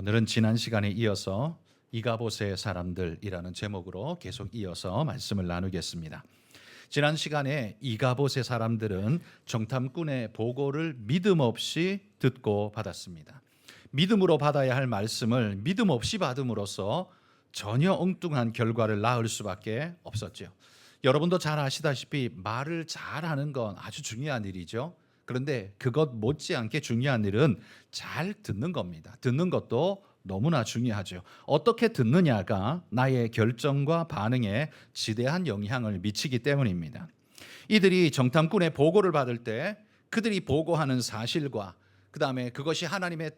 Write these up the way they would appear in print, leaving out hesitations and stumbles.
오늘은 지난 시간에 이어서 이가봇의 사람들이라는 제목으로 계속 이어서 말씀을 나누겠습니다. 지난 시간에 이가봇의 사람들은 정탐꾼의 보고를 믿음 없이 듣고 받았습니다. 믿음으로 받아야 할 말씀을 믿음 없이 받음으로써 전혀 엉뚱한 결과를 낳을 수밖에 없었죠. 여러분도 잘 아시다시피 말을 잘하는 건 아주 중요한 일이죠. 그런데 그것 못지않게 중요한 일은 잘 듣는 겁니다. 듣는 것도 너무나 중요하죠. 어떻게 듣느냐가 나의 결정과 반응에 지대한 영향을 미치기 때문입니다. 이들이 정탐꾼의 보고를 받을 때 그들이 보고하는 사실과 그다음에 그것이 하나님의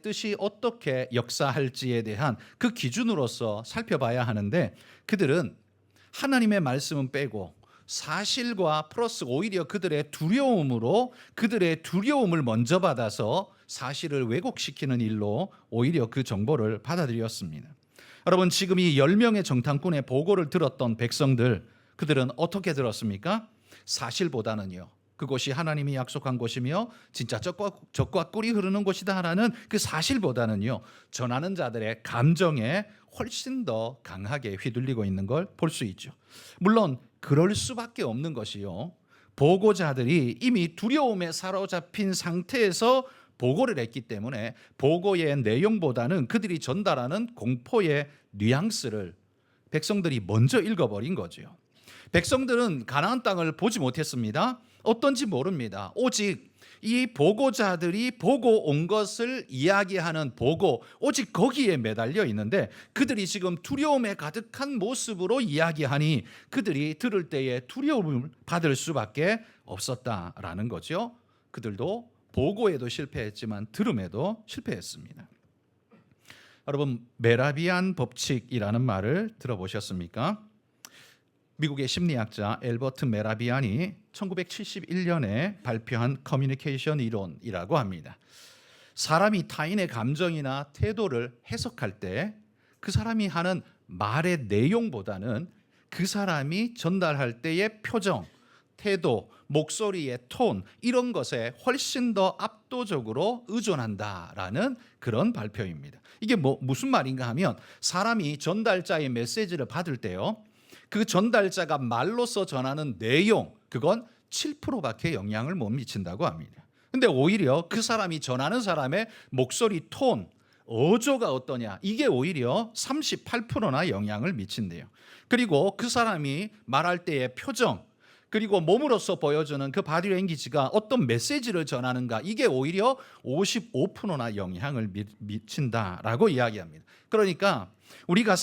뜻이 어떻게 역사할지에 대한 그 기준으로서 살펴봐야 하는데, 그들은 하나님의 말씀은 빼고 사실과 플러스 오히려 그들의 두려움을 먼저 받아서 사실을 왜곡시키는 일로 오히려 그 정보를 받아들였습니다. 여러분, 지금 이 10명의 정탐꾼의 보고를 들었던 백성들, 그들은 어떻게 들었습니까? 사실보다는요, 그곳이 하나님이 약속한 곳이며 진짜 젖과 꿀이 흐르는 곳이다라는 그 사실보다는요, 전하는 자들의 감정에 훨씬 더 강하게 휘둘리고 있는 걸 볼 수 있죠. 물론 그럴 수밖에 없는 것이요, 보고자들이 이미 두려움에 사로잡힌 상태에서 보고를 했기 때문에 보고의 내용보다는 그들이 전달하는 공포의 뉘앙스를 백성들이 먼저 읽어버린 거죠. 백성들은 가나안 땅을 보지 못했습니다. 어떤지 모릅니다. 오직 이 보고자들이 보고 온 것을 이야기하는 보고, 오직 거기에 매달려 있는데 그들이 지금 두려움에 가득한 모습으로 이야기하니 그들이 들을 때에 두려움을 받을 수밖에 없었다라는 거죠. 그들도 보고에도 실패했지만 들음에도 실패했습니다. 여러분, 메라비안 법칙이라는 말을 들어보셨습니까? 미국의 심리학자 엘버트 메라비안이 1971년에 발표한 커뮤니케이션 이론이라고 합니다. 사람이 타인의 감정이나 태도를 해석할 때 그 사람이 하는 말의 내용보다는 그 사람이 전달할 때의 표정, 태도, 목소리의 톤, 이런 것에 훨씬 더 압도적으로 의존한다라는 그런 발표입니다. 이게 무슨 말인가 하면, 사람이 전달자의 메시지를 받을 때요, 그 전달자가 말로서 전하는 내용, 그건 7%밖에 영향을 못 미친다고 합니다. 근데 오히려 그 사람이 전하는 사람의 목소리 톤, 어조가 어떠냐, 이게 오히려 38%나 영향을 미친대요. 그리고 그 사람이 말할 때의 표정, 그리고 몸으로서 보여주는 그 바디랭귀지가 어떤 메시지를 전하는가, 이게 오히려 55%나 영향을 미친다라고 이야기합니다. 그러니까 우리가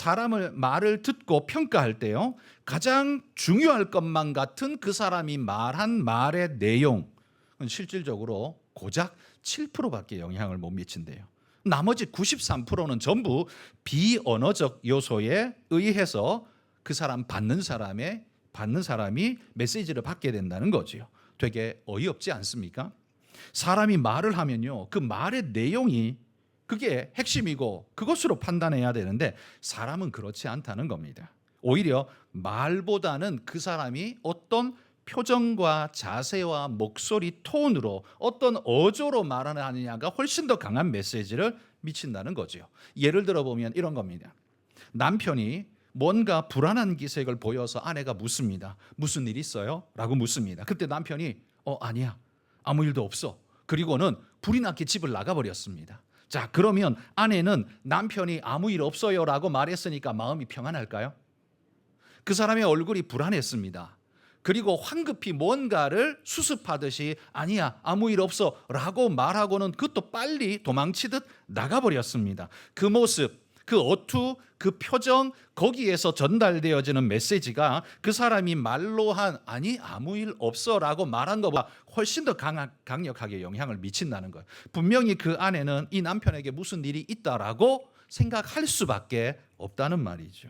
말을 듣고 평가할 때요, 가장 중요할 것만 같은 그 사람이 말한 말의 내용은 실질적으로 고작 7%밖에 영향을 못 미친대요. 나머지 93%는 전부 비언어적 요소에 의해서 그 사람 받는 사람이 메시지를 받게 된다는 거죠. 되게 어이없지 않습니까? 사람이 말을 하면요, 그 말의 내용이 그게 핵심이고 그것으로 판단해야 되는데 사람은 그렇지 않다는 겁니다. 오히려 말보다는 그 사람이 어떤 표정과 자세와 목소리 톤으로 어떤 어조로 말하느냐가 훨씬 더 강한 메시지를 미친다는 거죠. 예를 들어 보면 이런 겁니다. 남편이 뭔가 불안한 기색을 보여서 아내가 묻습니다. 무슨 일 있어요? 라고 묻습니다. 그때 남편이 아니야, 아무 일도 없어. 그리고는 불이 났게 집을 나가버렸습니다. 자, 그러면 아내는 남편이 아무 일 없어요 라고 말했으니까 마음이 평안할까요? 그 사람의 얼굴이 불안했습니다. 그리고 황급히 뭔가를 수습하듯이 아니야, 아무 일 없어 라고 말하고는 그것도 빨리 도망치듯 나가버렸습니다. 그 모습, 그 어투, 그 표정, 거기에서 전달되어지는 메시지가 그 사람이 말로 한 아무 일 없어 라고 말한 것보다 훨씬 더 강력하게 영향을 미친다는 거예요. 분명히 그 아내는 이 남편에게 무슨 일이 있다라고 생각할 수밖에 없다는 말이죠.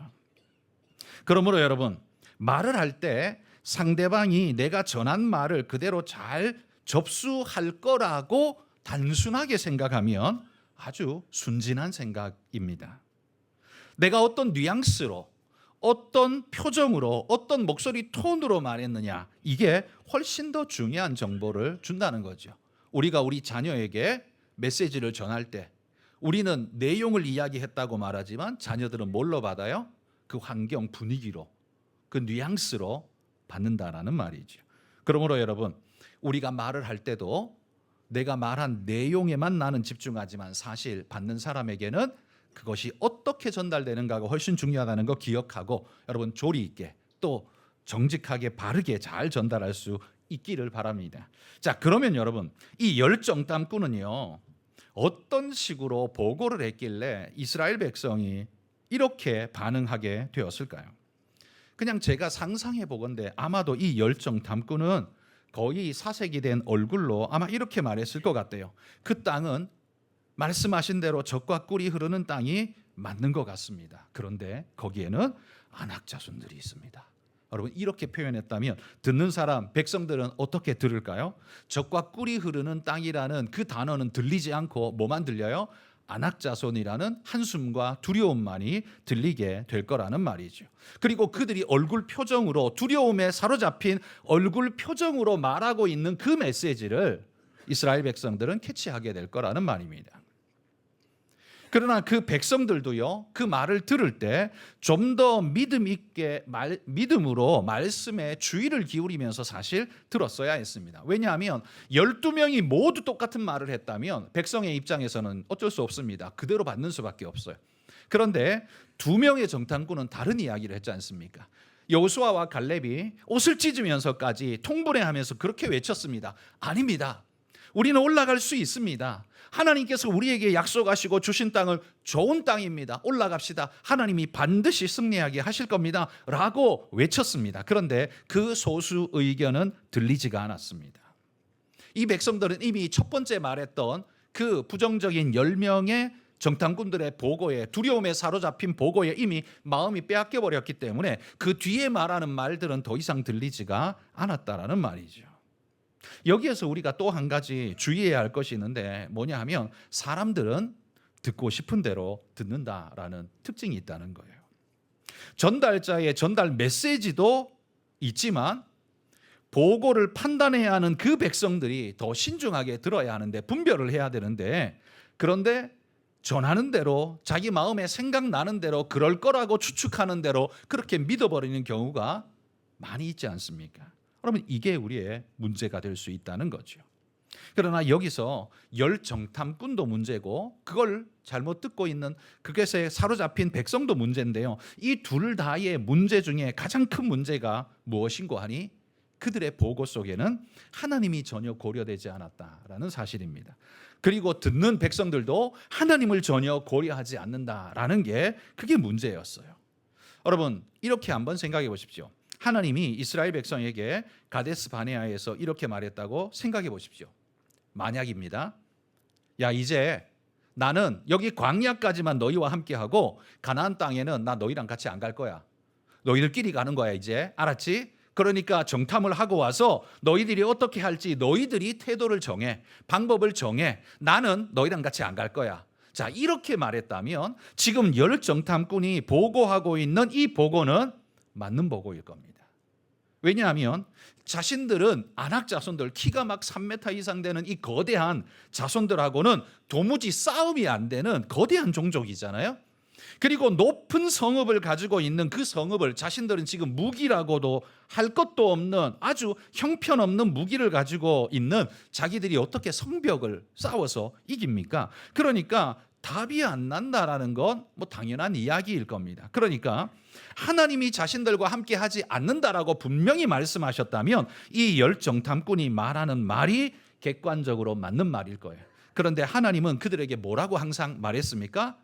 그러므로 여러분, 말을 할 때 상대방이 내가 전한 말을 그대로 잘 접수할 거라고 단순하게 생각하면 아주 순진한 생각입니다. 내가 어떤 뉘앙스로, 어떤 표정으로, 어떤 목소리 톤으로 말했느냐, 이게 훨씬 더 중요한 정보를 준다는 거죠. 우리가 우리 자녀에게 메시지를 전할 때 우리는 내용을 이야기했다고 말하지만 자녀들은 뭘로 받아요? 그 환경 분위기로, 그 뉘앙스로 받는다라는 말이죠. 그러므로 여러분, 우리가 말을 할 때도 내가 말한 내용에만 나는 집중하지만 사실 받는 사람에게는 그것이 어떻게 전달되는가가 훨씬 중요하다는 거 기억하고 여러분 조리 있게 또 정직하게 바르게 잘 전달할 수 있기를 바랍니다. 자, 그러면 여러분 이 열정탐꾼은요 어떤 식으로 보고를 했길래 이스라엘 백성이 이렇게 반응하게 되었을까요? 그냥 제가 상상해 보건대 아마도 이 열정탐꾼은 거의 사색이 된 얼굴로 아마 이렇게 말했을 것 같아요. 그 땅은 말씀하신 대로 젖과 꿀이 흐르는 땅이 맞는 것 같습니다. 그런데 거기에는 안악자손들이 있습니다. 여러분 이렇게 표현했다면 듣는 사람 백성들은 어떻게 들을까요? 젖과 꿀이 흐르는 땅이라는 그 단어는 들리지 않고 뭐만 들려요? 안악자손이라는 한숨과 두려움만이 들리게 될 거라는 말이죠. 그리고 그들이 얼굴 표정으로 두려움에 사로잡힌 얼굴 표정으로 말하고 있는 그 메시지를 이스라엘 백성들은 캐치하게 될 거라는 말입니다. 그러나 그 백성들도요, 그 말을 들을 때 좀 더 믿음으로 말씀에 주의를 기울이면서 사실 들었어야 했습니다. 왜냐하면 12명이 모두 똑같은 말을 했다면 백성의 입장에서는 어쩔 수 없습니다. 그대로 받는 수밖에 없어요. 그런데 2명의 정탐꾼은 다른 이야기를 했지 않습니까? 여호수아와 갈렙이 옷을 찢으면서까지 통분해하면서 그렇게 외쳤습니다. 아닙니다. 우리는 올라갈 수 있습니다. 하나님께서 우리에게 약속하시고 주신 땅을 좋은 땅입니다. 올라갑시다. 하나님이 반드시 승리하게 하실 겁니다. 라고 외쳤습니다. 그런데 그 소수 의견은 들리지가 않았습니다. 이 백성들은 이미 첫 번째 말했던 그 부정적인 10명의 정탐꾼들의 보고에, 두려움에 사로잡힌 보고에 이미 마음이 빼앗겨 버렸기 때문에 그 뒤에 말하는 말들은 더 이상 들리지가 않았다라는 말이죠. 여기에서 우리가 또 한 가지 주의해야 할 것이 있는데 뭐냐 하면 사람들은 듣고 싶은 대로 듣는다라는 특징이 있다는 거예요. 전달자의 전달 메시지도 있지만 보고를 판단해야 하는 그 백성들이 더 신중하게 들어야 하는데 분별을 해야 되는데 그런데 전하는 대로 자기 마음에 생각나는 대로 그럴 거라고 추측하는 대로 그렇게 믿어버리는 경우가 많이 있지 않습니까? 그러면 이게 우리의 문제가 될 수 있다는 거죠. 그러나 여기서 열정탐꾼도 문제고 그걸 잘못 듣고 있는 그것에 사로잡힌 백성도 문제인데요. 이 둘 다의 문제 중에 가장 큰 문제가 무엇인고 하니 그들의 보고 속에는 하나님이 전혀 고려되지 않았다라는 사실입니다. 그리고 듣는 백성들도 하나님을 전혀 고려하지 않는다라는 게 그게 문제였어요. 여러분 이렇게 한번 생각해 보십시오. 하나님이 이스라엘 백성에게 가데스 바네아에서 이렇게 말했다고 생각해 보십시오. 만약입니다. 야 이제 나는 여기 광야까지만 너희와 함께하고 가나안 땅에는 나 너희랑 같이 안 갈 거야. 너희들끼리 가는 거야 이제. 알았지? 그러니까 정탐을 하고 와서 너희들이 어떻게 할지 너희들이 태도를 정해. 방법을 정해. 나는 너희랑 같이 안 갈 거야. 자 이렇게 말했다면 지금 열 정탐꾼이 보고하고 있는 이 보고는 맞는 보고일 겁니다. 왜냐하면 자신들은 안악 자손들 키가 막 3m 이상 되는 이 거대한 자손들하고는 도무지 싸움이 안 되는 거대한 종족이잖아요. 그리고 높은 성읍을 가지고 있는 그 성읍을 자신들은 지금 무기라고도 할 것도 없는 아주 형편없는 무기를 가지고 있는 자기들이 어떻게 성벽을 싸워서 이깁니까? 그러니까 답이 안 난다라는 건 뭐 당연한 이야기일 겁니다. 그러니까 하나님이 자신들과 함께 하지 않는다라고 분명히 말씀하셨다면 이 열정탐꾼이 말하는 말이 객관적으로 맞는 말일 거예요. 그런데 하나님은 그들에게 뭐라고 항상 말했습니까?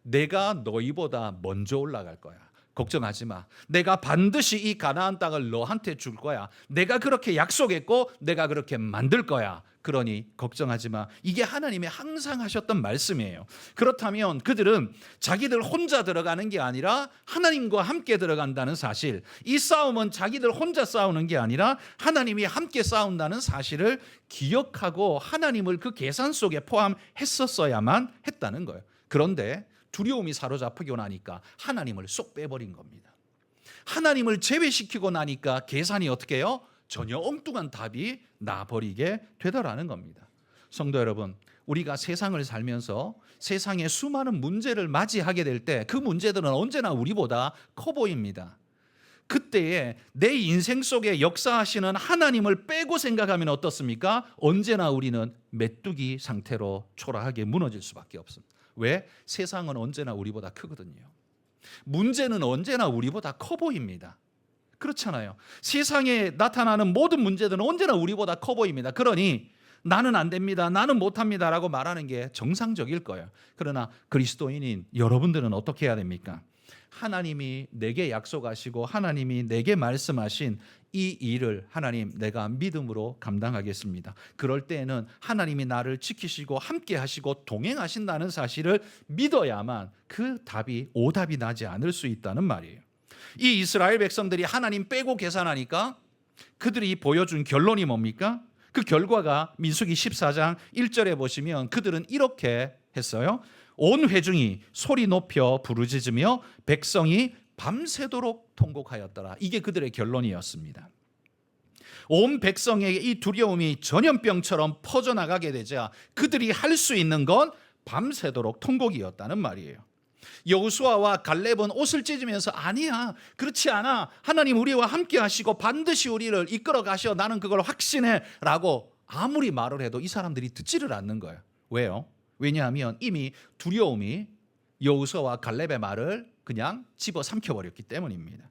내가 너희보다 먼저 올라갈 거야. 걱정하지 마. 내가 반드시 이 가나안 땅을 너한테 줄 거야. 내가 그렇게 약속했고 내가 그렇게 만들 거야. 그러니 걱정하지 마. 이게 하나님이 항상 하셨던 말씀이에요. 그렇다면 그들은 자기들 혼자 들어가는 게 아니라 하나님과 함께 들어간다는 사실, 이 싸움은 자기들 혼자 싸우는 게 아니라 하나님이 함께 싸운다는 사실을 기억하고 하나님을 그 계산 속에 포함했었어야만 했다는 거예요. 그런데 두려움이 사로잡히고 나니까 하나님을 쏙 빼버린 겁니다. 하나님을 제외시키고 나니까 계산이 어떻게 해요? 전혀 엉뚱한 답이 나버리게 되더라는 겁니다. 성도 여러분, 우리가 세상을 살면서 세상의 수많은 문제를 맞이하게 될 때 그 문제들은 언제나 우리보다 커 보입니다. 그때에 내 인생 속에 역사하시는 하나님을 빼고 생각하면 어떻습니까? 언제나 우리는 메뚜기 상태로 초라하게 무너질 수밖에 없습니다. 왜? 세상은 언제나 우리보다 크거든요. 문제는 언제나 우리보다 커 보입니다. 그렇잖아요. 세상에 나타나는 모든 문제들은 언제나 우리보다 커 보입니다. 그러니 나는 안 됩니다, 나는 못합니다 라고 말하는 게 정상적일 거예요. 그러나 그리스도인인 여러분들은 어떻게 해야 됩니까? 하나님이 내게 약속하시고 하나님이 내게 말씀하신 이 일을 하나님 내가 믿음으로 감당하겠습니다. 그럴 때에는 하나님이 나를 지키시고 함께 하시고 동행하신다는 사실을 믿어야만 그 답이 오답이 나지 않을 수 있다는 말이에요. 이 이스라엘 백성들이 하나님 빼고 계산하니까 그들이 보여준 결론이 뭡니까? 그 결과가 민수기 14장 1절에 보시면 그들은 이렇게 했어요. 온 회중이 소리 높여 부르짖으며 백성이 밤새도록 통곡하였더라. 이게 그들의 결론이었습니다. 온 백성에게 이 두려움이 전염병처럼 퍼져나가게 되자 그들이 할 수 있는 건 밤새도록 통곡이었다는 말이에요. 여호수아와 갈렙은 옷을 찢으면서 아니야, 그렇지 않아, 하나님 우리와 함께 하시고 반드시 우리를 이끌어 가셔, 나는 그걸 확신해 라고 아무리 말을 해도 이 사람들이 듣지를 않는 거예요. 왜요? 왜냐하면 이미 두려움이 여호수아와 갈렙의 말을 그냥 집어삼켜버렸기 때문입니다.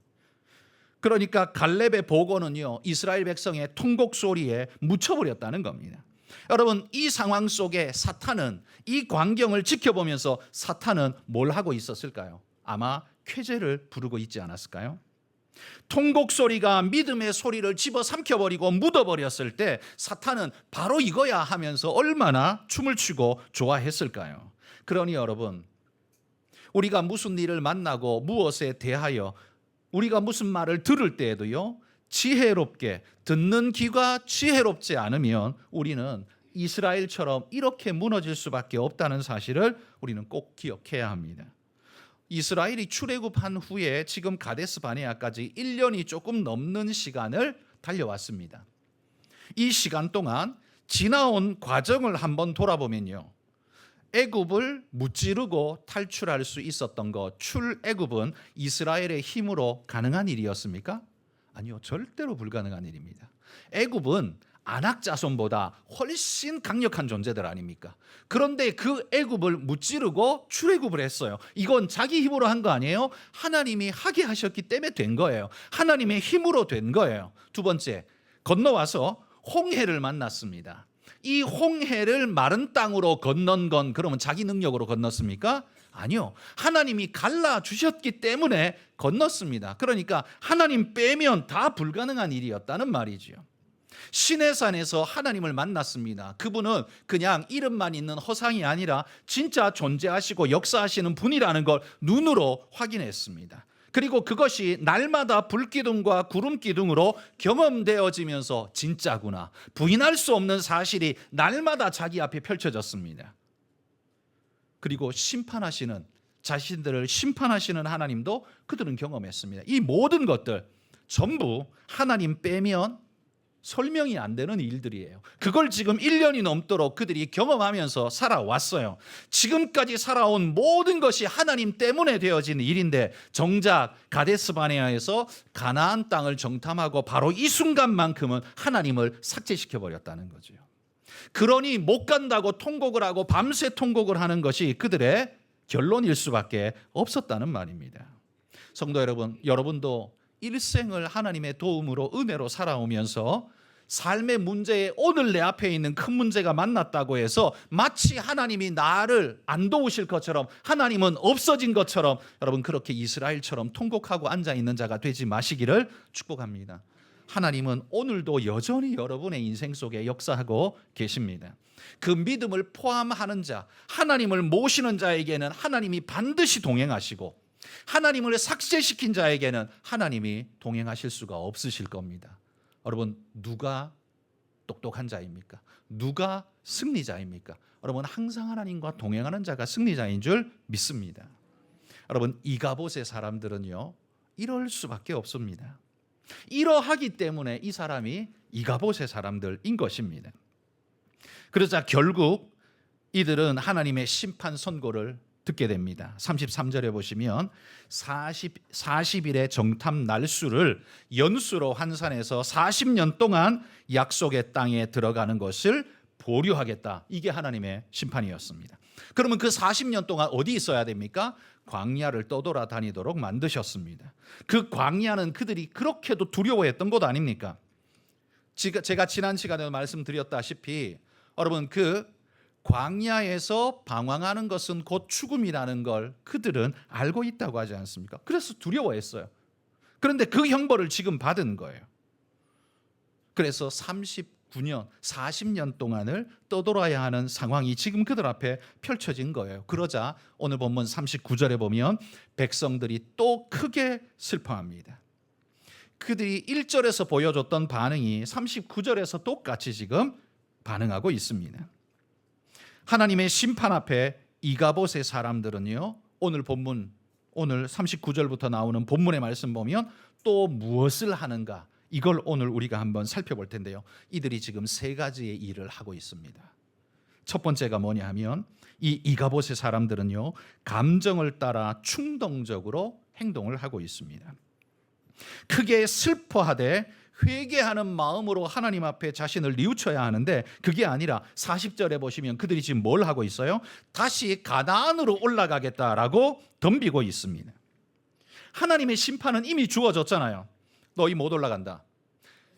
그러니까 갈렙의 보고는요, 이스라엘 백성의 통곡 소리에 묻혀버렸다는 겁니다. 여러분, 이 상황 속에 사탄은, 이 광경을 지켜보면서 사탄은 뭘 하고 있었을까요? 아마 쾌재를 부르고 있지 않았을까요? 통곡 소리가 믿음의 소리를 집어삼켜버리고 묻어버렸을 때 사탄은 바로 이거야 하면서 얼마나 춤을 추고 좋아했을까요? 그러니 여러분, 우리가 무슨 일을 만나고 무엇에 대하여 우리가 무슨 말을 들을 때에도요, 지혜롭게 듣는 귀가 지혜롭지 않으면 우리는 이스라엘처럼 이렇게 무너질 수밖에 없다는 사실을 우리는 꼭 기억해야 합니다. 이스라엘이 출애굽한 후에 지금 가데스 바네아까지 1년이 조금 넘는 시간을 달려왔습니다. 이 시간 동안 지나온 과정을 한번 돌아보면요, 애굽을 무찌르고 탈출할 수 있었던 것, 출애굽은 이스라엘의 힘으로 가능한 일이었습니까? 아니요, 절대로 불가능한 일입니다. 애굽은 아낙 자손보다 훨씬 강력한 존재들 아닙니까? 그런데 그 애굽을 무찌르고 출애굽을 했어요. 이건 자기 힘으로 한 거 아니에요? 하나님이 하게 하셨기 때문에 된 거예요. 하나님의 힘으로 된 거예요. 두 번째, 건너와서 홍해를 만났습니다. 이 홍해를 마른 땅으로 건넌 건 그러면 자기 능력으로 건넜습니까? 아니요, 하나님이 갈라주셨기 때문에 건넜습니다. 그러니까 하나님 빼면 다 불가능한 일이었다는 말이지요. 시내산에서 하나님을 만났습니다. 그분은 그냥 이름만 있는 허상이 아니라 진짜 존재하시고 역사하시는 분이라는 걸 눈으로 확인했습니다. 그리고 그것이 날마다 불기둥과 구름기둥으로 경험되어지면서 진짜구나, 부인할 수 없는 사실이 날마다 자기 앞에 펼쳐졌습니다. 그리고 심판하시는, 자신들을 심판하시는 하나님도 그들은 경험했습니다. 이 모든 것들 전부 하나님 빼면 설명이 안 되는 일들이에요. 그걸 지금 1년이 넘도록 그들이 경험하면서 살아왔어요. 지금까지 살아온 모든 것이 하나님 때문에 되어진 일인데 정작 가데스 바네아에서 가나안 땅을 정탐하고 바로 이 순간만큼은 하나님을 삭제시켜 버렸다는 거죠. 그러니 못 간다고 통곡을 하고 밤새 통곡을 하는 것이 그들의 결론일 수밖에 없었다는 말입니다. 성도 여러분, 여러분도 일생을 하나님의 도움으로 은혜로 살아오면서 삶의 문제에 오늘 내 앞에 있는 큰 문제가 만났다고 해서 마치 하나님이 나를 안 도우실 것처럼, 하나님은 없어진 것처럼 여러분 그렇게 이스라엘처럼 통곡하고 앉아있는 자가 되지 마시기를 축복합니다. 하나님은 오늘도 여전히 여러분의 인생 속에 역사하고 계십니다. 그 믿음을 포함하는 자, 하나님을 모시는 자에게는 하나님이 반드시 동행하시고 하나님을 삭제시킨 자에게는 하나님이 동행하실 수가 없으실 겁니다. 여러분, 누가 똑똑한 자입니까? 누가 승리자입니까? 여러분, 항상 하나님과 동행하는 자가 승리자인 줄 믿습니다. 여러분, 이가봇의 사람들은요, 이럴 수밖에 없습니다. 이러하기 때문에 이 사람이 이가봇의 사람들인 것입니다. 그러자 결국 이들은 하나님의 심판 선고를 듣게 됩니다. 33절에 보시면 40일의 정탐 날수를 연수로 환산해서 40년 동안 약속의 땅에 들어가는 것을 보류하겠다. 이게 하나님의 심판이었습니다. 그러면 그 40년 동안 어디 있어야 됩니까? 광야를 떠돌아다니도록 만드셨습니다. 그 광야는 그들이 그렇게도 두려워했던 곳 아닙니까? 제가 지난 시간에 말씀드렸다시피 여러분, 그 광야에서 방황하는 것은 곧 죽음이라는 걸 그들은 알고 있다고 하지 않습니까? 그래서 두려워했어요. 그런데 그 형벌을 지금 받은 거예요. 그래서 39년, 40년 동안을 떠돌아야 하는 상황이 지금 그들 앞에 펼쳐진 거예요. 그러자 오늘 본문 39절에 보면 백성들이 또 크게 슬퍼합니다. 그들이 1절에서 보여줬던 반응이 39절에서 똑같이 지금 반응하고 있습니다. 하나님의 심판 앞에 이가봇의 사람들은요, 오늘 본문, 오늘 39절부터 나오는 본문의 말씀 보면 또 무엇을 하는가, 이걸 오늘 우리가 한번 살펴볼 텐데요. 이들이 지금 세 가지의 일을 하고 있습니다. 첫 번째가 뭐냐 하면 이 이가봇의 사람들은요, 감정을 따라 충동적으로 행동을 하고 있습니다. 크게 슬퍼하되 회개하는 마음으로 하나님 앞에 자신을 뉘우쳐야 하는데, 그게 아니라 40절에 보시면 그들이 지금 뭘 하고 있어요? 다시 가나안으로 올라가겠다라고 덤비고 있습니다. 하나님의 심판은 이미 주어졌잖아요. 너희 못 올라간다.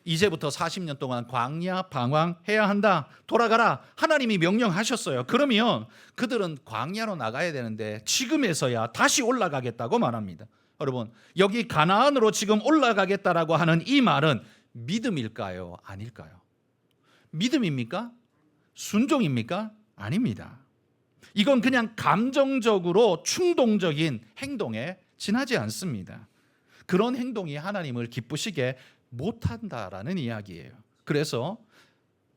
이제부터 40년 동안 광야 방황해야 한다. 돌아가라. 하나님이 명령하셨어요. 그러면 그들은 광야로 나가야 되는데 지금에서야 다시 올라가겠다고 말합니다. 여러분, 여기 가나안으로 지금 올라가겠다라고 하는 이 말은 믿음일까요? 아닐까요? 믿음입니까? 순종입니까? 아닙니다. 이건 그냥 감정적으로 충동적인 행동에 지나지 않습니다. 그런 행동이 하나님을 기쁘시게 못한다라는 이야기예요. 그래서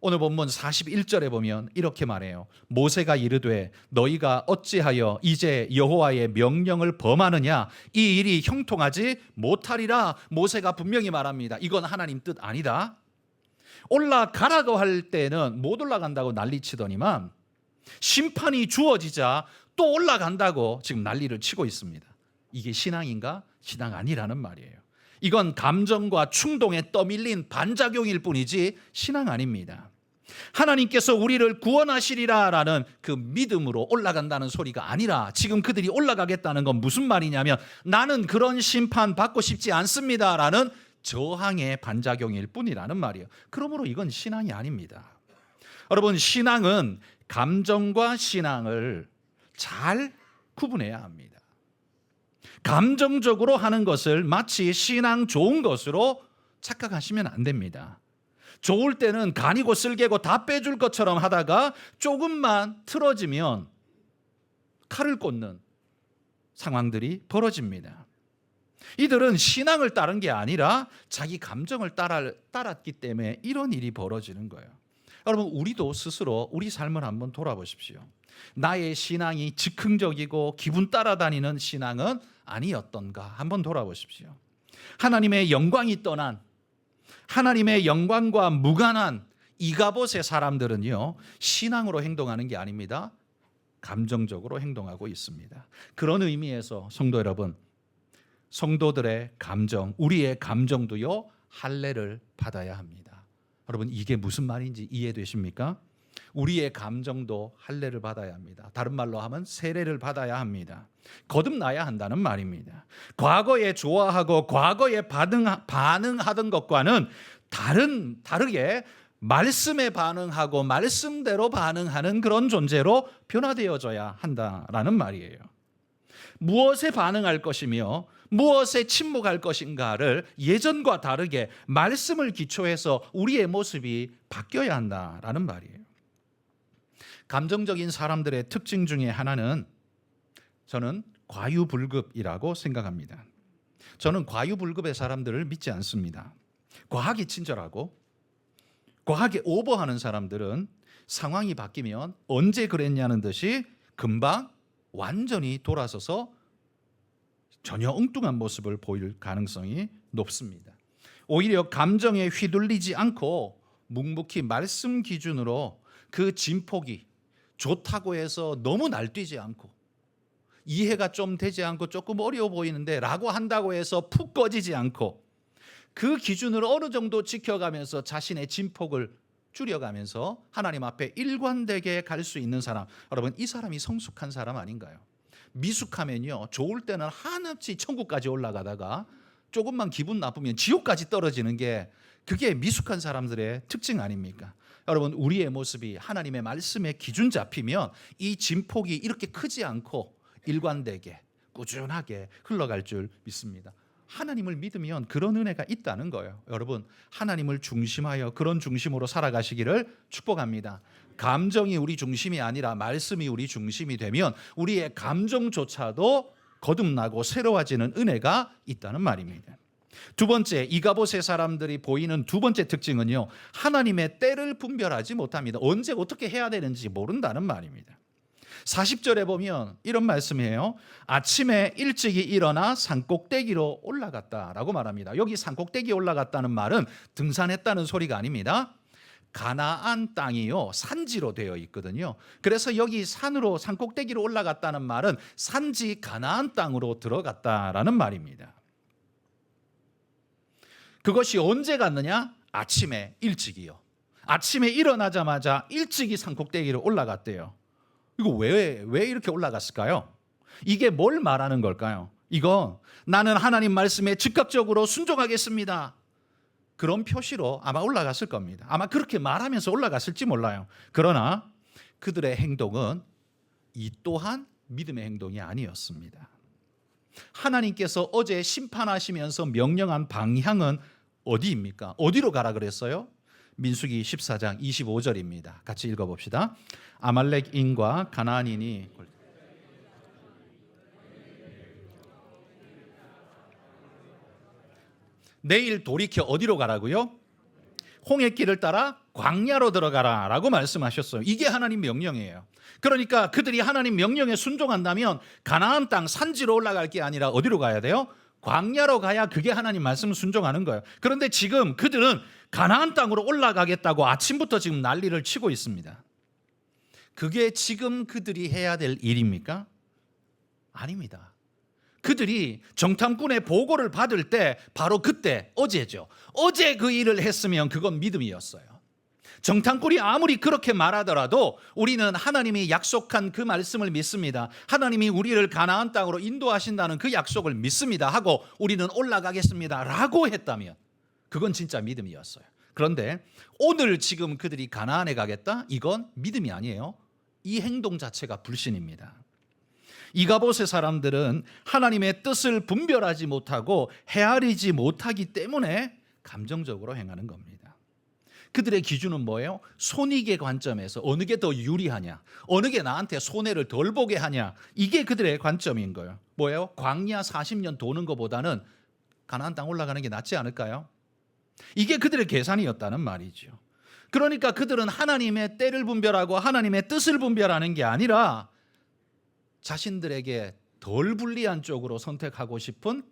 오늘 본문 41절에 보면 이렇게 말해요. 모세가 이르되 너희가 어찌하여 이제 여호와의 명령을 범하느냐, 이 일이 형통하지 못하리라. 모세가 분명히 말합니다. 이건 하나님 뜻 아니다. 올라가라고 할 때는 못 올라간다고 난리치더니만 심판이 주어지자 또 올라간다고 지금 난리를 치고 있습니다. 이게 신앙인가? 신앙 아니라는 말이에요. 이건 감정과 충동에 떠밀린 반작용일 뿐이지 신앙 아닙니다. 하나님께서 우리를 구원하시리라라는 그 믿음으로 올라간다는 소리가 아니라 지금 그들이 올라가겠다는 건 무슨 말이냐면 나는 그런 심판 받고 싶지 않습니다라는 저항의 반작용일 뿐이라는 말이에요. 그러므로 이건 신앙이 아닙니다. 여러분, 신앙은 감정과 신앙을 잘 구분해야 합니다. 감정적으로 하는 것을 마치 신앙 좋은 것으로 착각하시면 안 됩니다. 좋을 때는 간이고 쓸개고 다 빼줄 것처럼 하다가 조금만 틀어지면 칼을 꽂는 상황들이 벌어집니다. 이들은 신앙을 따른 게 아니라 자기 감정을 따랐기 때문에 이런 일이 벌어지는 거예요. 여러분, 우리도 스스로 우리 삶을 한번 돌아보십시오. 나의 신앙이 즉흥적이고 기분 따라다니는 신앙은 아니었던가 한번 돌아보십시오. 하나님의 영광이 떠난, 하나님의 영광과 무관한 이가봇의 사람들은요, 신앙으로 행동하는 게 아닙니다. 감정적으로 행동하고 있습니다. 그런 의미에서 성도 여러분, 성도들의 감정, 우리의 감정도요, 할례를 받아야 합니다. 여러분, 이게 무슨 말인지 이해되십니까? 우리의 감정도 할례를 받아야 합니다. 다른 말로 하면 세례를 받아야 합니다. 거듭나야 한다는 말입니다. 과거에 좋아하고 과거에 반응하던 것과는 다르게 말씀에 반응하고 말씀대로 반응하는 그런 존재로 변화되어져야 한다라는 말이에요. 무엇에 반응할 것이며 무엇에 침묵할 것인가를 예전과 다르게 말씀을 기초해서 우리의 모습이 바뀌어야 한다라는 말이에요. 감정적인 사람들의 특징 중에 하나는 저는 과유불급이라고 생각합니다. 저는 과유불급의 사람들을 믿지 않습니다. 과하게 친절하고 과하게 오버하는 사람들은 상황이 바뀌면 언제 그랬냐는 듯이 금방 완전히 돌아서서 전혀 엉뚱한 모습을 보일 가능성이 높습니다. 오히려 감정에 휘둘리지 않고 묵묵히 말씀 기준으로 그 진폭이 좋다고 해서 너무 날뛰지 않고 이해가 좀 되지 않고 조금 어려워 보이는데 라고 한다고 해서 푹 꺼지지 않고 그 기준을 어느 정도 지켜가면서 자신의 진폭을 줄여가면서 하나님 앞에 일관되게 갈 수 있는 사람, 여러분 이 사람이 성숙한 사람 아닌가요? 미숙하면요 좋을 때는 한없이 천국까지 올라가다가 조금만 기분 나쁘면 지옥까지 떨어지는 게 그게 미숙한 사람들의 특징 아닙니까? 여러분 우리의 모습이 하나님의 말씀에 기준 잡히면 이 진폭이 이렇게 크지 않고 일관되게 꾸준하게 흘러갈 줄 믿습니다. 하나님을 믿으면 그런 은혜가 있다는 거예요. 여러분 하나님을 중심하여 그런 중심으로 살아가시기를 축복합니다. 감정이 우리 중심이 아니라 말씀이 우리 중심이 되면 우리의 감정조차도 거듭나고 새로워지는 은혜가 있다는 말입니다. 두 번째, 이가봇의 사람들이 보이는 두 번째 특징은요, 하나님의 때를 분별하지 못합니다. 언제 어떻게 해야 되는지 모른다는 말입니다. 40절에 보면 이런 말씀이에요. 아침에 일찍이 일어나 산꼭대기로 올라갔다라고 말합니다. 여기 산꼭대기 올라갔다는 말은 등산했다는 소리가 아닙니다. 가나안 땅이요 산지로 되어 있거든요. 그래서 여기 산으로 산꼭대기로 올라갔다는 말은 산지 가나안 땅으로 들어갔다라는 말입니다. 그것이 언제 갔느냐? 아침에 일찍이요. 아침에 일어나자마자 일찍이 산꼭대기로 올라갔대요. 이거 왜 이렇게 올라갔을까요? 이게 뭘 말하는 걸까요? 이건 나는 하나님 말씀에 즉각적으로 순종하겠습니다. 그런 표시로 아마 올라갔을 겁니다. 아마 그렇게 말하면서 올라갔을지 몰라요. 그러나 그들의 행동은 이 또한 믿음의 행동이 아니었습니다. 하나님께서 어제 심판하시면서 명령한 방향은 어디입니까? 어디로 가라 그랬어요? 민수기 14장 25절입니다. 같이 읽어봅시다. 아말렉인과 가나안인이 내일 돌이켜 어디로 가라고요? 홍해길을 따라 광야로 들어가라 라고 말씀하셨어요. 이게 하나님 명령이에요. 그러니까 그들이 하나님 명령에 순종한다면 가나안 땅 산지로 올라갈 게 아니라 어디로 가야 돼요? 광야로 가야 그게 하나님 말씀을 순종하는 거예요. 그런데 지금 그들은 가나안 땅으로 올라가겠다고 아침부터 지금 난리를 치고 있습니다. 그게 지금 그들이 해야 될 일입니까? 아닙니다. 그들이 정탐꾼의 보고를 받을 때 바로 그때 어제죠. 어제 그 일을 했으면 그건 믿음이었어요. 정탐꾼이 아무리 그렇게 말하더라도 우리는 하나님이 약속한 그 말씀을 믿습니다. 하나님이 우리를 가나안 땅으로 인도하신다는 그 약속을 믿습니다 하고 우리는 올라가겠습니다 라고 했다면 그건 진짜 믿음이었어요. 그런데 오늘 지금 그들이 가나안에 가겠다? 이건 믿음이 아니에요. 이 행동 자체가 불신입니다. 이가봇의 사람들은 하나님의 뜻을 분별하지 못하고 헤아리지 못하기 때문에 감정적으로 행하는 겁니다. 그들의 기준은 뭐예요? 손익의 관점에서 어느 게 더 유리하냐, 어느 게 나한테 손해를 덜 보게 하냐, 이게 그들의 관점인 거예요. 뭐예요? 광야 40년 도는 것보다는 가나안 땅 올라가는 게 낫지 않을까요? 이게 그들의 계산이었다는 말이죠. 그러니까 그들은 하나님의 때를 분별하고 하나님의 뜻을 분별하는 게 아니라 자신들에게 덜 불리한 쪽으로 선택하고 싶은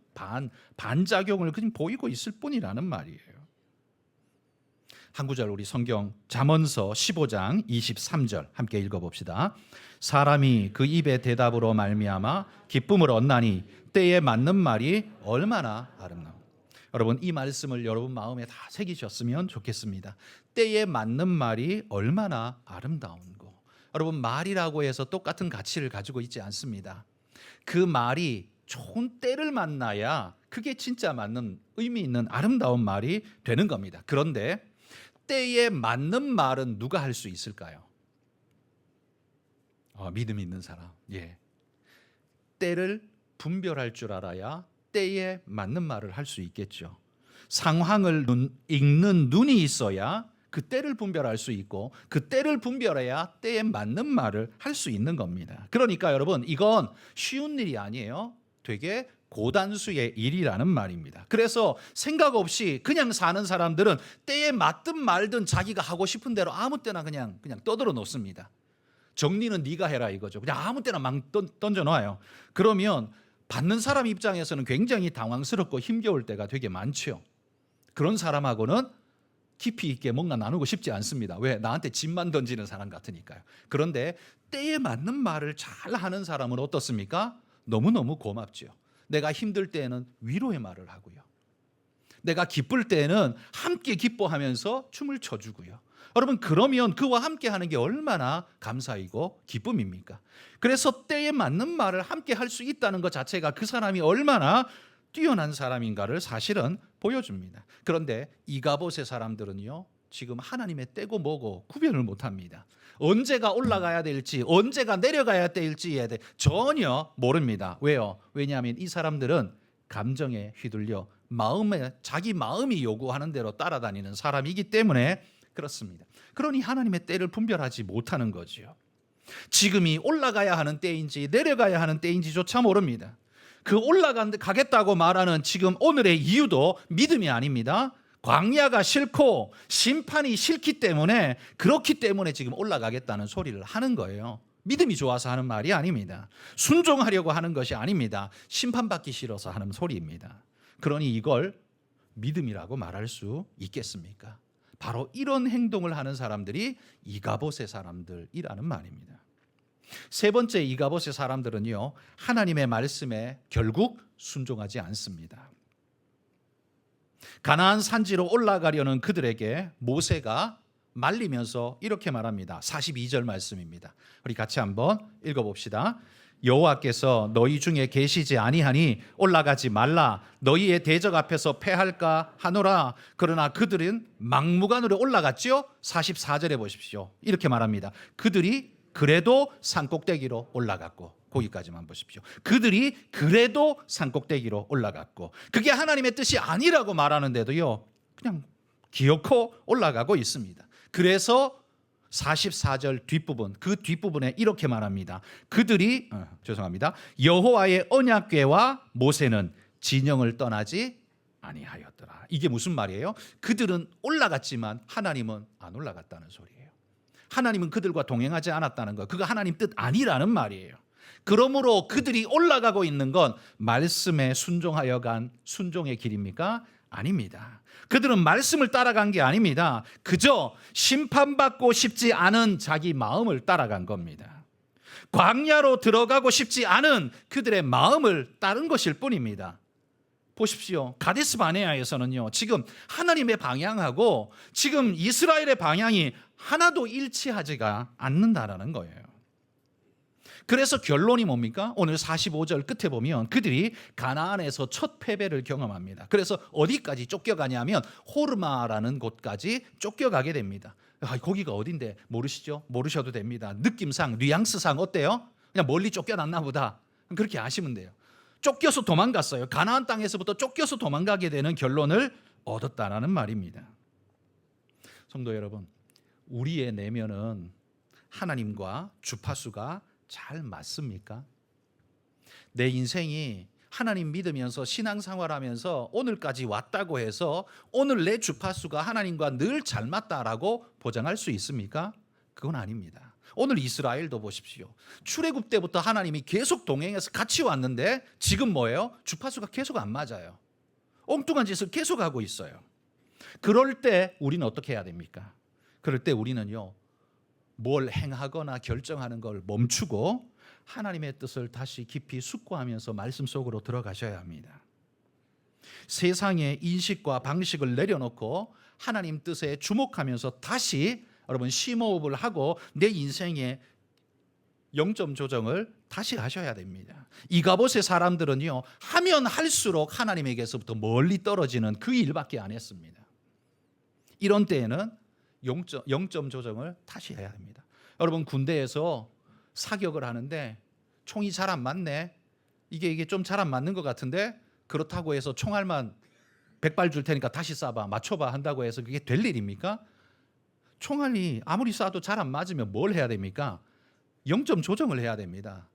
반작용을 그냥 보이고 있을 뿐이라는 말이에요. 한 구절 우리 성경 잠언서 15장 23절 함께 읽어봅시다. 사람이 그 입의 대답으로 말미암아 기쁨을 얻나니 때에 맞는 말이 얼마나 아름다워. 여러분 이 말씀을 여러분 마음에 다 새기셨으면 좋겠습니다. 때에 맞는 말이 얼마나 아름다운 거. 여러분 말이라고 해서 똑같은 가치를 가지고 있지 않습니다. 그 말이 좋은 때를 만나야 그게 진짜 맞는 의미 있는 아름다운 말이 되는 겁니다. 그런데 때에 맞는 말은 누가 할 수 있을까요? 믿음 있는 사람. 예. 때를 분별할 줄 알아야 때에 맞는 말을 할 수 있겠죠. 상황을 읽는 눈이 있어야 그 때를 분별할 수 있고 그 때를 분별해야 때에 맞는 말을 할 수 있는 겁니다. 그러니까 여러분 이건 쉬운 일이 아니에요. 되게 고단수의 일이라는 말입니다. 그래서 생각 없이 그냥 사는 사람들은 때에 맞든 말든 자기가 하고 싶은 대로 아무 때나 그냥 떠들어 놓습니다. 정리는 네가 해라 이거죠. 그냥 아무 때나 막 던져 놔요. 그러면 받는 사람 입장에서는 굉장히 당황스럽고 힘겨울 때가 되게 많죠. 그런 사람하고는 깊이 있게 뭔가 나누고 싶지 않습니다. 왜? 나한테 집만 던지는 사람 같으니까요. 그런데 때에 맞는 말을 잘 하는 사람은 어떻습니까? 너무너무 고맙죠. 내가 힘들 때에는 위로의 말을 하고요. 내가 기쁠 때에는 함께 기뻐하면서 춤을 춰주고요. 여러분, 그러면 그와 함께 하는 게 얼마나 감사이고 기쁨입니까? 그래서 때에 맞는 말을 함께 할 수 있다는 것 자체가 그 사람이 얼마나 뛰어난 사람인가를 사실은 보여줍니다. 그런데 이가봇의 사람들은요, 지금 하나님의 때고 뭐고 구별을 못합니다. 언제가 올라가야 될지, 언제가 내려가야 될지에 대해 전혀 모릅니다. 왜요? 왜냐하면 이 사람들은 감정에 휘둘려 자기 마음이 요구하는 대로 따라다니는 사람이기 때문에 그렇습니다. 그러니 하나님의 때를 분별하지 못하는 거지요. 지금이 올라가야 하는 때인지 내려가야 하는 때인지조차 모릅니다. 그 올라가겠다고 말하는 지금 오늘의 이유도 믿음이 아닙니다. 광야가 싫고 심판이 싫기 때문에, 그렇기 때문에 지금 올라가겠다는 소리를 하는 거예요. 믿음이 좋아서 하는 말이 아닙니다. 순종하려고 하는 것이 아닙니다. 심판받기 싫어서 하는 소리입니다. 그러니 이걸 믿음이라고 말할 수 있겠습니까? 바로 이런 행동을 하는 사람들이 이가봇의 사람들이라는 말입니다. 세 번째, 이가봇의 사람들은요, 하나님의 말씀에 결국 순종하지 않습니다. 가나안 산지로 올라가려는 그들에게 모세가 말리면서 이렇게 말합니다. 42절 말씀입니다. 우리 같이 한번 읽어봅시다. 여호와께서 너희 중에 계시지 아니하니 올라가지 말라. 너희의 대적 앞에서 패할까 하노라. 그러나 그들은 막무가내로 올라갔죠. 44절에 보십시오. 이렇게 말합니다. 그들이 그래도 산꼭대기로 올라갔고, 거기까지만 보십시오. 그들이 그래도 산꼭대기로 올라갔고, 그게 하나님의 뜻이 아니라고 말하는데도요, 그냥 기어코 올라가고 있습니다. 그래서 44절 뒷부분, 그 뒷부분에 이렇게 말합니다. 그들이 여호와의 언약궤와 모세는 진영을 떠나지 아니하였더라. 이게 무슨 말이에요? 그들은 올라갔지만 하나님은 안 올라갔다는 소리예요. 하나님은 그들과 동행하지 않았다는 것, 그거 하나님 뜻 아니라는 말이에요. 그러므로 그들이 올라가고 있는 건 말씀에 순종하여 간 순종의 길입니까? 아닙니다. 그들은 말씀을 따라간 게 아닙니다. 그저 심판받고 싶지 않은 자기 마음을 따라간 겁니다. 광야로 들어가고 싶지 않은 그들의 마음을 따른 것일 뿐입니다. 보십시오. 가데스 바네아에서는요, 지금 하나님의 방향하고 지금 이스라엘의 방향이 하나도 일치하지가 않는다라는 거예요. 그래서 결론이 뭡니까? 오늘 45절 끝에 보면 그들이 가나안에서 첫 패배를 경험합니다. 그래서 어디까지 쫓겨가냐면 호르마라는 곳까지 쫓겨가게 됩니다. 거기가 어딘데 모르시죠? 모르셔도 됩니다. 느낌상, 뉘앙스상 어때요? 그냥 멀리 쫓겨났나 보다. 그렇게 아시면 돼요. 쫓겨서 도망갔어요. 가나안 땅에서부터 쫓겨서 도망가게 되는 결론을 얻었다라는 말입니다. 성도 여러분, 우리의 내면은 하나님과 주파수가 잘 맞습니까? 내 인생이 하나님 믿으면서 신앙생활하면서 오늘까지 왔다고 해서 오늘 내 주파수가 하나님과 늘 잘 맞다라고 보장할 수 있습니까? 그건 아닙니다. 오늘 이스라엘도 보십시오. 출애굽 때부터 하나님이 계속 동행해서 같이 왔는데 지금 뭐예요? 주파수가 계속 안 맞아요. 엉뚱한 짓을 계속하고 있어요. 그럴 때 우리는 어떻게 해야 됩니까? 그럴 때 우리는요, 뭘 행하거나 결정하는 걸 멈추고 하나님의 뜻을 다시 깊이 숙고하면서 말씀 속으로 들어가셔야 합니다. 세상의 인식과 방식을 내려놓고 하나님 뜻에 주목하면서 다시 여러분 심호흡을 하고 내 인생의 영점 조정을 다시 하셔야 됩니다. 이가봇의 사람들은요, 하면 할수록 하나님에게서부터 멀리 떨어지는 그 일밖에 안 했습니다. 이런 때에는 영점 조정을 다시 해야 됩니다. 여러분, 군대에서 사격을 하는데 총이 잘 안 맞네. 이게 좀 잘 안 맞는 것 같은데, 그렇다고 해서 총알만 100발 줄 테니까 다시 쏴봐, 맞춰봐 한다고 해서 그게 될 일입니까? 총알이 아무리 쏴도 잘 안 맞으면 뭘 해야 됩니까? 영점 조정을 해야 됩니다.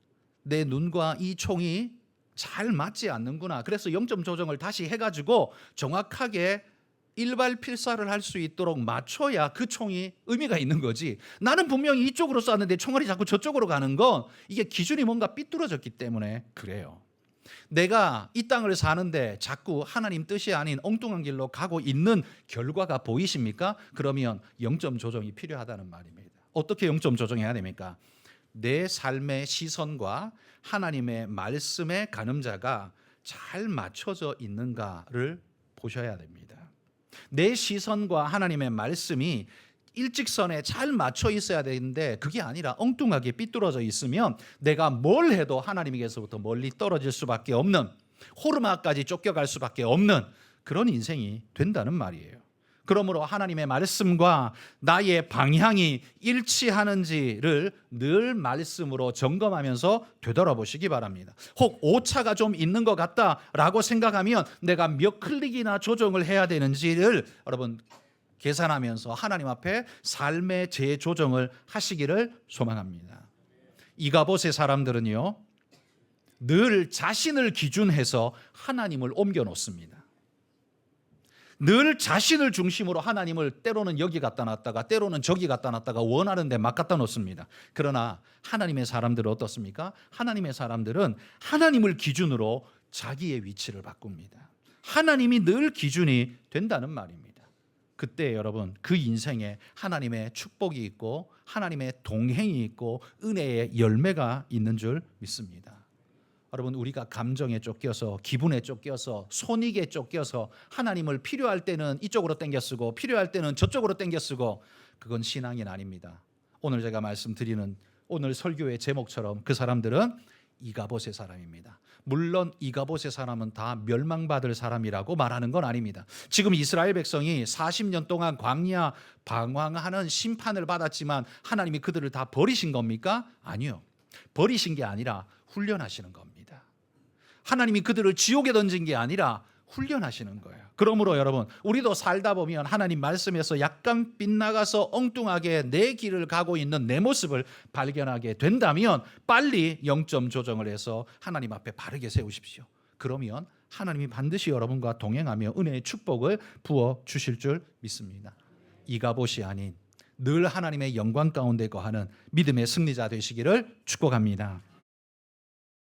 내 눈과 이 총이 잘 맞지 않는구나. 그래서 영점 조정을 다시 해가지고 정확하게 일발필사를 할 수 있도록 맞춰야 그 총이 의미가 있는 거지. 나는 분명히 이쪽으로 쐈는데 총알이 자꾸 저쪽으로 가는 건 이게 기준이 뭔가 삐뚤어졌기 때문에 그래요. 내가 이 땅을 사는데 자꾸 하나님 뜻이 아닌 엉뚱한 길로 가고 있는 결과가 보이십니까? 그러면 영점 조정이 필요하다는 말입니다. 어떻게 영점 조정해야 됩니까? 내 삶의 시선과 하나님의 말씀의 가늠자가 잘 맞춰져 있는가를 보셔야 됩니다. 내 시선과 하나님의 말씀이 일직선에 잘 맞춰 있어야 되는데 그게 아니라 엉뚱하게 삐뚤어져 있으면 내가 뭘 해도 하나님에게서부터 멀리 떨어질 수밖에 없는, 호르마까지 쫓겨갈 수밖에 없는 그런 인생이 된다는 말이에요. 그러므로 하나님의 말씀과 나의 방향이 일치하는지를 늘 말씀으로 점검하면서 되돌아보시기 바랍니다. 혹 오차가 좀 있는 것 같다라고 생각하면 내가 몇 클릭이나 조정을 해야 되는지를 여러분 계산하면서 하나님 앞에 삶의 재조정을 하시기를 소망합니다. 이가봇의 사람들은요, 늘 자신을 기준해서 하나님을 옮겨 놓습니다. 늘 자신을 중심으로 하나님을 때로는 여기 갖다 놨다가 때로는 저기 갖다 놨다가 원하는 데 막 갖다 놓습니다. 그러나 하나님의 사람들은 어떻습니까? 하나님의 사람들은 하나님을 기준으로 자기의 위치를 바꿉니다. 하나님이 늘 기준이 된다는 말입니다. 그때 여러분 그 인생에 하나님의 축복이 있고 하나님의 동행이 있고 은혜의 열매가 있는 줄 믿습니다. 여러분 우리가 감정에 쫓겨서 기분에 쫓겨서 손익에 쫓겨서 하나님을 필요할 때는 이쪽으로 땡겨 쓰고 필요할 때는 저쪽으로 땡겨 쓰고 그건 신앙이 아닙니다. 오늘 제가 말씀드리는 오늘 설교의 제목처럼 그 사람들은 이가봇의 사람입니다. 물론 이가봇의 사람은 다 멸망받을 사람이라고 말하는 건 아닙니다. 지금 이스라엘 백성이 40년 동안 광야 방황하는 심판을 받았지만 하나님이 그들을 다 버리신 겁니까? 아니요. 버리신 게 아니라 훈련하시는 겁니다. 하나님이 그들을 지옥에 던진 게 아니라 훈련하시는 거예요. 그러므로 여러분 우리도 살다 보면 하나님 말씀에서 약간 빗나가서 엉뚱하게 내 길을 가고 있는 내 모습을 발견하게 된다면 빨리 영점 조정을 해서 하나님 앞에 바르게 세우십시오. 그러면 하나님이 반드시 여러분과 동행하며 은혜의 축복을 부어 주실 줄 믿습니다. 이가봇이 아닌 늘 하나님의 영광 가운데 거하는 믿음의 승리자 되시기를 축복합니다.